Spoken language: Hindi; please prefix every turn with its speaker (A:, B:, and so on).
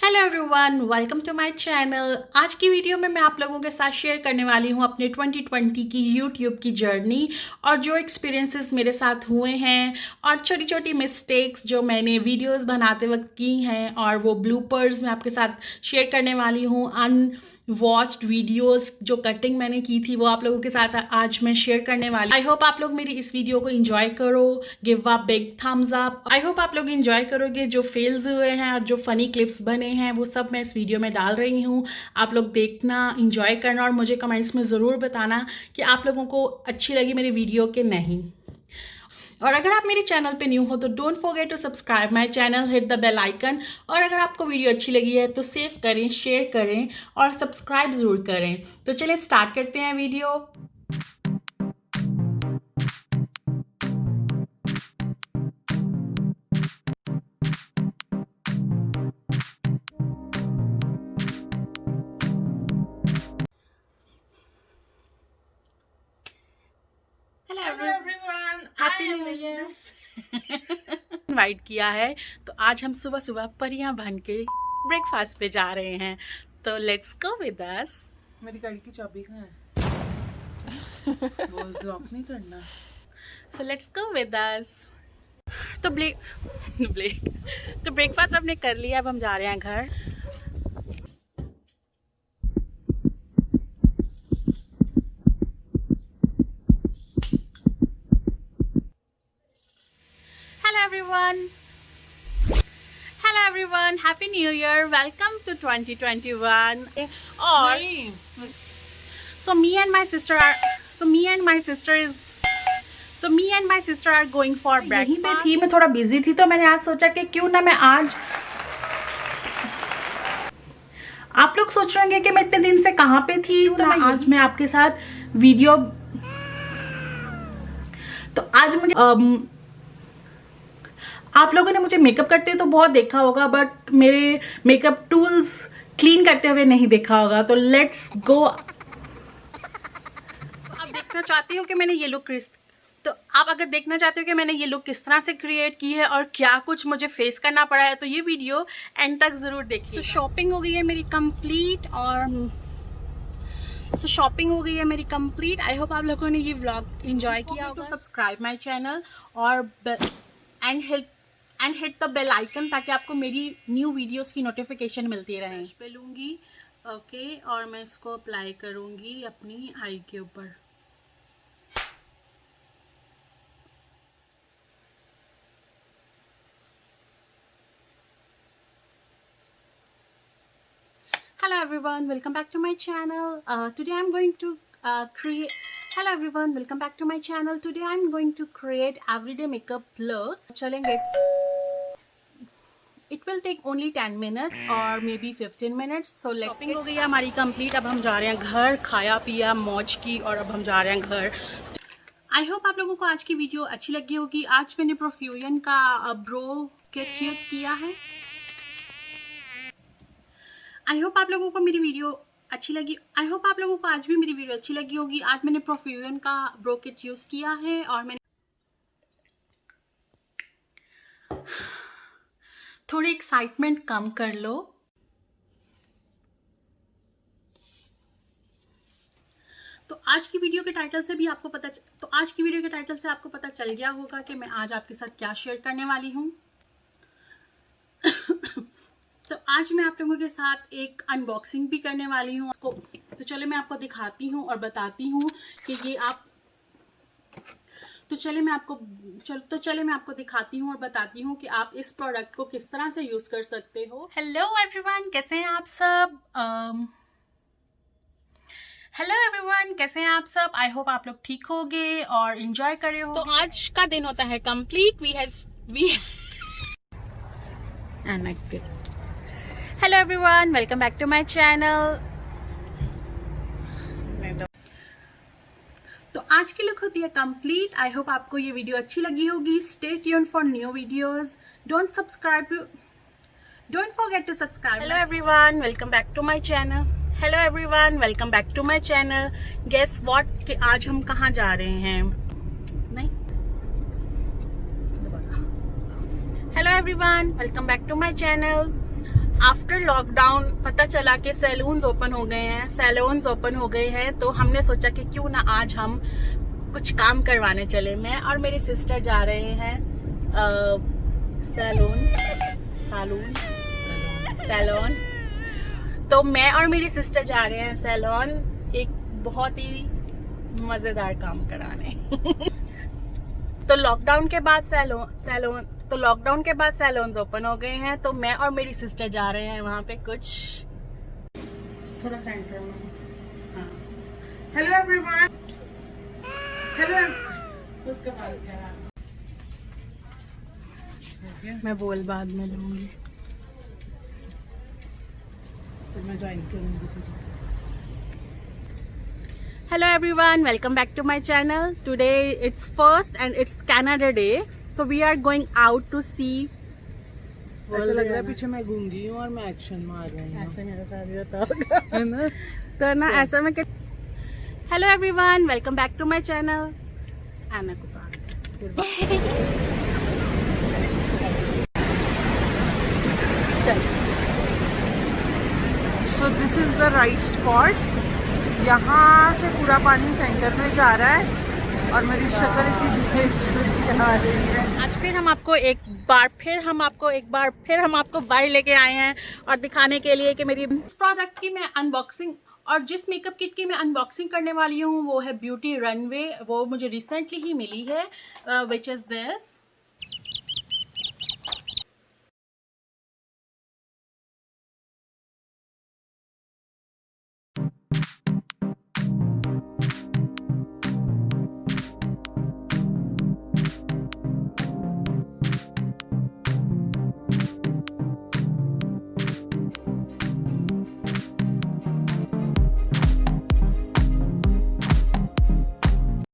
A: Hello everyone, welcome to my channel. आज की वीडियो में मैं आप लोगों के साथ शेयर करने वाली हूं अपने 2020 की यूट्यूब की जर्नी और जो एक्सपीरियंसेस मेरे साथ हुए हैं और छोटी छोटी मिस्टेक्स जो मैंने वीडियोस बनाते वक्त की हैं और वो ब्लूपर्स मैं आपके साथ शेयर करने वाली हूं। वॉच्ड वीडियोस जो कटिंग मैंने की थी वो आप लोगों के साथ आज मैं शेयर करने वाली। आई होप आप लोग मेरी इस वीडियो को एंजॉय करो, give a big thumbs up. I hope आप लोग एंजॉय करोगे। जो फेल्स हुए हैं और जो फनी क्लिप्स बने हैं वो सब मैं इस वीडियो में डाल रही हूँ। आप लोग देखना, एंजॉय करना और मुझे कमेंट्स में ज़रूर बताना कि आप लोगों को अच्छी लगी मेरी वीडियो कि नहीं। और अगर आप मेरे चैनल पे न्यू हो तो don't forget to subscribe my channel, hit the bell icon. और अगर आपको वीडियो अच्छी लगी है तो सेव करें, शेयर करें और सब्सक्राइब ज़रूर करें। तो चलिए स्टार्ट करते हैं video. Hello everyone, happy new year. Invite किया है तो आज हम सुबह सुबह परियां बन के ब्रेकफास्ट पे जा रहे हैं। तो लेट्स गो विद अस।
B: मेरी गाड़ी की चाबी कहाँ है? वो लॉक नहीं करना।
A: So let's go with us. तो ब्रेकफास्ट हमने कर लिया, अब हम जा रहे हैं घर। Hello everyone, happy new year, welcome to 2021। और so me and my sister are going for breakfast। यहीं पे थी, मैं थोड़ा बिजी थी तो मैंने आज सोचा कि क्यों ना मैं आज, आप लोग सोच रहे होंगे कि मैं इतने दिन से कहाँ पे थी, तो आज मैं आपके साथ वीडियो, तो आज मुझे आप लोगों ने मुझे मेकअप करते तो बहुत देखा होगा बट मेरे मेकअप टूल्स क्लीन करते हुए नहीं देखा होगा। तो लेट्स गो। आप देखना चाहते हो कि मैंने ये लुक किस तरह से क्रिएट की है और क्या कुछ मुझे फेस करना पड़ा है तो ये वीडियो एंड तक जरूर देखिए। शॉपिंग हो गई है मेरी कंप्लीट आई होप आप लोगों ने ये व्लॉग एंजॉय किया होगा। सब्सक्राइब माय चैनल और and hit the bell icon ताकि आपको मेरी न्यू वीडियोस की नोटिफिकेशन मिलती रहे। पे लूँगी ओके और मैं इसको अप्लाई करूँगी अपनी आई के ऊपर। Hello everyone, welcome back to my channel. Today I'm going to create. Hello everyone, welcome back to my channel. Today I'm going to create everyday makeup look. चलेंगे. It will take only 10 minutes or maybe 15 minutes. So let's shopping हो गई है हमारी कंप्लीट। अब हम जा रहे हैं घर, खाया पिया मौज की और अब हम जा रहे हैं घर। आई होप आप लोगों को आज की वीडियो अच्छी लगी होगी। आज मैंने प्रोफ्यूजन का ब्रो किट यूज किया है। आई होप आप लोगों को मेरी वीडियो अच्छी लगी। आई होप आप लोगों को आज भी मेरी वीडियो अच्छी लगी होगी। आज मैंने प्रोफ्यूजन का ब्रो किट यूज किया है और मैंने थोड़ी एक्साइटमेंट कम कर लो। तो आज की वीडियो के टाइटल से आपको पता चल गया होगा कि मैं आज आपके साथ क्या शेयर करने वाली हूँ। तो आज मैं आप लोगों के साथ एक अनबॉक्सिंग भी करने वाली हूँ उसको। तो चलो मैं आपको दिखाती हूँ और बताती हूँ कि ये आप चले मैं आपको दिखाती हूँ और बताती हूँ कि आप इस प्रोडक्ट को किस तरह से यूज कर सकते हो। हेलो एवरीवन, कैसे हैं आप सब? आई होप आप लोग ठीक होगे और एंजॉय कर रहे हो। तो आज का दिन होता है complete. Hello everyone, welcome back to my channel. तो आज की लुक होती है कंप्लीट। आई होप आपको ये वीडियो अच्छी लगी होगी। Stay tuned for new videos. Don't forget to subscribe. Hello everyone, welcome back to my channel. Guess what कि आज हम कहाँ जा रहे हैं? नहीं, hello everyone, welcome back to my channel. After lockdown पता चला कि सैलून्स ओपन हो गए हैं, तो हमने सोचा कि क्यों ना आज हम कुछ काम करवाने चले। मैं और मेरी सिस्टर जा रहे हैं सैलून। तो मैं और मेरी सिस्टर जा रहे हैं सैलून, एक बहुत ही मजेदार काम कराने। तो लॉकडाउन के बाद सैलून्स ओपन हो गए हैं, तो मैं और मेरी सिस्टर जा रहे हैं वहाँ पे कुछ थोड़ा सेंटर में। हाँ,
B: हेलो एवरीवन। हेलो। उसका बाल क्या है?
A: मैं बोल बाद में लूंगी।
B: तो मैं ज्वाइन करूंगी।
A: Hello everyone, welcome back to my channel. Today it's first and it's Canada Day, so we are going out to see.
B: ऐसा लग रहा है पीछे मैं गूंगी हूँ और मैं एक्शन मार रही हूँ।
A: ऐसा मेरे साथ भी होता होगा।
B: है ना?
A: तो ना ऐसा मैं hello everyone, welcome back to my channel. आना को चल।
B: So this is the right spot. यहाँ से पूरा पानी सेंटर में जा रहा है और मेरी शक्ल इतनी आ रही है।
A: आज फिर हम आपको एक बार बाहर लेके आए हैं और दिखाने के लिए कि मेरी प्रोडक्ट की मैं अनबॉक्सिंग और जिस मेकअप किट की मैं अनबॉक्सिंग करने वाली हूँ वो है ब्यूटी रनवे। वो मुझे रिसेंटली ही मिली है, विच इज़ दिस।